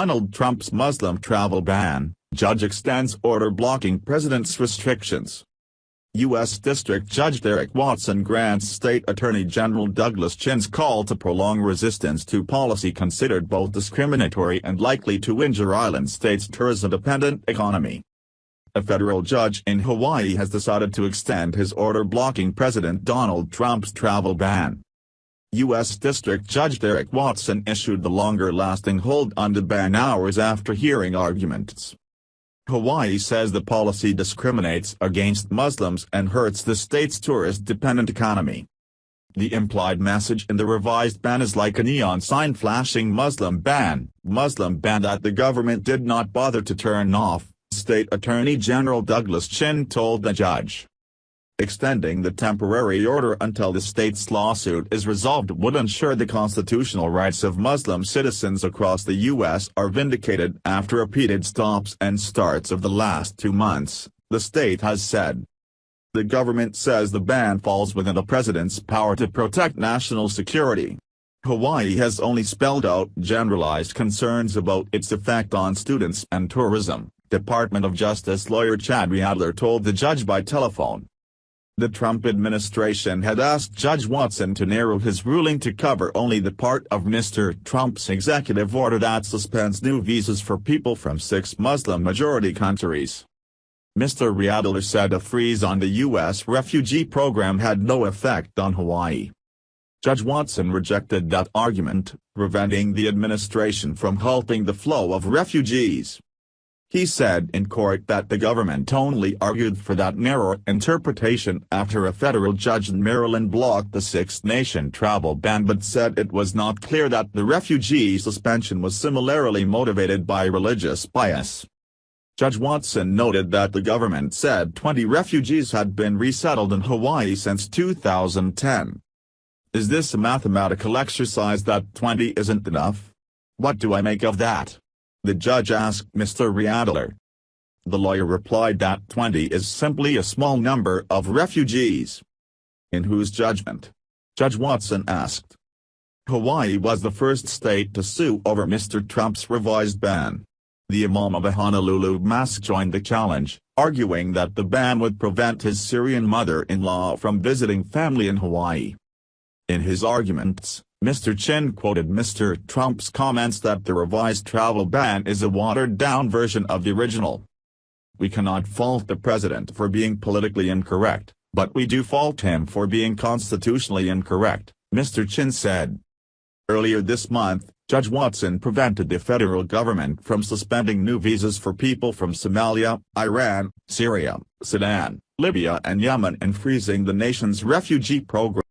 Donald Trump's Muslim travel ban, judge extends order blocking president's restrictions. U.S. District Judge Derek Watson grants State Attorney General Douglas Chin's call to prolong resistance to policy considered both discriminatory and likely to injure island state's tourism-dependent economy. A federal judge in Hawaii has decided to extend his order blocking President Donald Trump's travel ban. U.S. District Judge Derek Watson issued the longer-lasting hold on the ban hours after hearing arguments. Hawaii says the policy discriminates against Muslims and hurts the state's tourist-dependent economy. The implied message in the revised ban is like a neon sign flashing Muslim ban that the government did not bother to turn off, State Attorney General Douglas Chin told the judge. Extending the temporary order until the state's lawsuit is resolved would ensure the constitutional rights of Muslim citizens across the U.S. are vindicated after repeated stops and starts of the last 2 months, the state has said. The government says the ban falls within the president's power to protect national security. Hawaii has only spelled out generalized concerns about its effect on students and tourism, Department of Justice lawyer Chad Riadler told the judge by telephone. The Trump administration had asked Judge Watson to narrow his ruling to cover only the part of Mr. Trump's executive order that suspends new visas for people from 6 Muslim-majority countries. Mr. Riadler said a freeze on the U.S. refugee program had no effect on Hawaii. Judge Watson rejected that argument, preventing the administration from halting the flow of refugees. He said in court that the government only argued for that narrow interpretation after a federal judge in Maryland blocked the six-nation travel ban but said it was not clear that the refugee suspension was similarly motivated by religious bias. Judge Watson noted that the government said 20 refugees had been resettled in Hawaii since 2010. Is this a mathematical exercise that 20 isn't enough? What do I make of that? The judge asked Mr. Riadler. The lawyer replied that 20 is simply a small number of refugees. In whose judgment? Judge Watson asked. Hawaii was the first state to sue over Mr. Trump's revised ban. The imam of a Honolulu mosque joined the challenge, arguing that the ban would prevent his Syrian mother-in-law from visiting family in Hawaii. In his arguments, Mr. Chin quoted Mr. Trump's comments that the revised travel ban is a watered-down version of the original. We cannot fault the president for being politically incorrect, but we do fault him for being constitutionally incorrect, Mr. Chin said. Earlier this month, Judge Watson prevented the federal government from suspending new visas for people from Somalia, Iran, Syria, Sudan, Libya and Yemen and freezing the nation's refugee program.